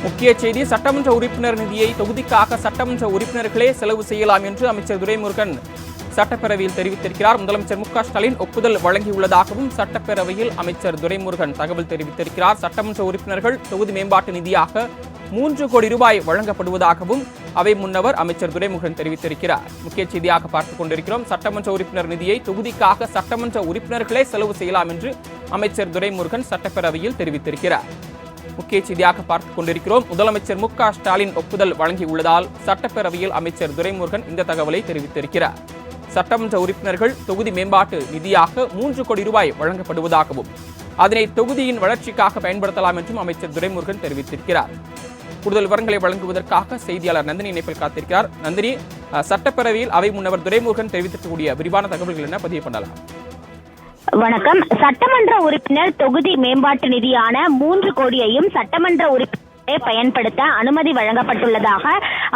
முக்கிய செய்தி, சட்டமன்ற உறுப்பினர் நிதியை தொகுதிக்காக சட்டமன்ற உறுப்பினர்களே செலவு செய்யலாம் என்று அமைச்சர் துரைமுருகன் சட்டப்பேரவையில் தெரிவித்திருக்கிறார். முதலமைச்சர் மு.க.ஸ்டாலின் ஒப்புதல் வழங்கியுள்ளதாகவும் சட்டப்பேரவையில் அமைச்சர் துரைமுருகன் தகவல் தெரிவித்திருக்கிறார். சட்டமன்ற உறுப்பினர்கள் தொகுதி மேம்பாட்டு நிதியாக 3 கோடி ரூபாய் வழங்கப்படுவதாகவும் அவை முன்னவர் அமைச்சர் துரைமுருகன் தெரிவித்திருக்கிறார். முக்கிய செய்தியாக பார்த்துக் கொண்டிருக்கிறோம். சட்டமன்ற உறுப்பினர் நிதியை தொகுதிக்காக சட்டமன்ற உறுப்பினர்களே செலவு செய்யலாம் என்று அமைச்சர் துரைமுருகன் சட்டப்பேரவையில் தெரிவித்திருக்கிறார். முக்கிய செய்தியாக பார்த்துக் கொண்டிருக்கிறோம். முதலமைச்சர் மு.க.ஸ்டாலின் ஒப்புதல் வழங்கியுள்ளதால் சட்டப்பேரவையில் அமைச்சர் துரைமுருகன் இந்த தகவலை தெரிவித்திருக்கிறார். சட்டமன்ற உறுப்பினர்கள் தொகுதி மேம்பாட்டு நிதியாக 3 கோடி ரூபாய் வழங்கப்படுவதாகவும் அதனை தொகுதியின் வளர்ச்சிக்காக பயன்படுத்தலாம் என்றும் அமைச்சர் துரைமுருகன் தெரிவித்திருக்கிறார். கூடுதல் விவரங்களை வழங்குவதற்காக செய்தியாளர் நந்தினி இணைப்பில் காத்திருக்கிறார். நந்தினி, சட்டப்பேரவையில் அவை முன்னவர் துரைமுருகன் தெரிவித்திருக்கக்கூடிய விரிவான தகவல்கள் என்ன பதிவு பண்ணலாம்? வணக்கம். சட்டமன்ற உறுப்பினர் தொகுதி மேம்பாட்டு நிதியான 3 கோடியையும் சட்டமன்ற உறுப்பினர் பயன்படுத்த அனுமதி வழங்கப்பட்டுள்ளதாக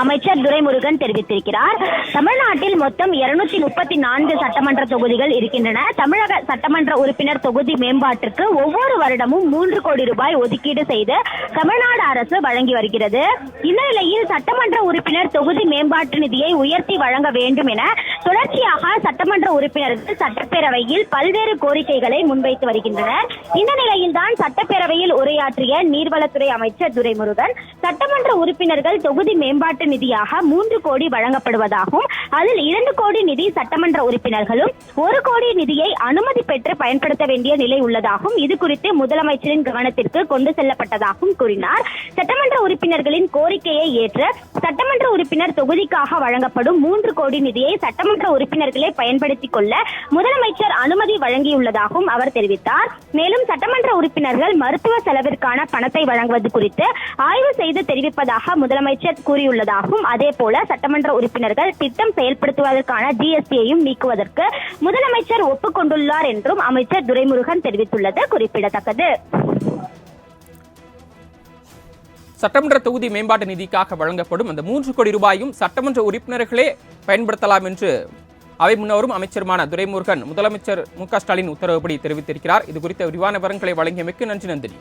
அமைச்சர் துரைமுருகன் தெரிவித்திருக்கிறார். தமிழ்நாட்டில் மொத்தம் 234 சட்டமன்ற தொகுதிகள் இருக்கின்றன. தமிழக சட்டமன்ற உறுப்பினர் தொகுதி மேம்பாட்டிற்கு ஒவ்வொரு வருடமும் 3 கோடி ரூபாய் ஒதுக்கீடு செய்து தமிழ்நாடு அரசு வழங்கி வருகிறது. இந்த நிலையில் சட்டமன்ற உறுப்பினர் தொகுதி மேம்பாட்டு நிதியை உயர்த்தி வழங்க வேண்டும் என தொடர்ச்சியாக சட்டமன்ற உறுப்பினர்கள் சட்டப்பேரவையில் பல்வேறு கோரிக்கைகளை முன்வைத்து வருகின்றனர். இந்த நிலையில்தான் சட்டப்பேரவையில் உரையாற்றிய நீர்வளத்துறை அமைச்சர் துரைமுருகன் சட்டமன்ற உறுப்பினர்கள் தொகுதி மேம்பாட்டு நிதியாக 3 கோடி வழங்கப்படுவதாகவும் அதில் 2 கோடி நிதி சட்டமன்ற உறுப்பினர்களும் 1 கோடி நிதியை அனுமதி பெற்று பயன்படுத்த வேண்டிய நிலை உள்ளதாகவும் இது குறித்து முதலமைச்சரின் கவனத்திற்கு கொண்டு செல்லப்பட்டதாகவும் கூறினார். சட்டமன்ற உறுப்பினர்களின் கோரிக்கையை ஏற்று சட்டமன்ற உறுப்பினர் தொகுதிக்காக வழங்கப்படும் 3 கோடி நிதியை சட்டமன்ற உறுப்பினர்களை பயன்படுத்திக் கொள்ள முதலமைச்சர் அனுமதி வழங்கியுள்ளதாகவும் அவர் தெரிவித்தார். மேலும் சட்டமன்ற உறுப்பினர்கள் மருத்துவ செலவிற்கான பணத்தை வழங்குவது குறித்து ஆய்வு செய்து தெரிவிப்பதாக முதலமைச்சர் கூறியுள்ளதாகவும் அதேபோல சட்டமன்ற உறுப்பினர்கள் திட்டம் செயல்படுத்துவதற்கான ஜிஎஸ்டியையும் நீக்குவதற்கு முதலமைச்சர் ஒப்புக்கொண்டுள்ளார் என்றும் அமைச்சர் துரைமுருகன் தெரிவித்துள்ளது குறிப்பிடத்தக்கது. சட்டமன்ற தொகுதி மேம்பாட்டு நிதிக்காக வழங்கப்படும் அந்த 3 கோடி ரூபாயும் சட்டமன்ற உறுப்பினர்களே பயன்படுத்தலாம் என்று அவை முன்னவரும் அமைச்சருமான துரைமுருகன் முதலமைச்சர் மு.க.ஸ்டாலின் உத்தரவுப்படி தெரிவித்திருக்கிறார். இது குறித்த விரிவான விவரங்களை வழங்கியமைக்கு நன்றி நந்தினி.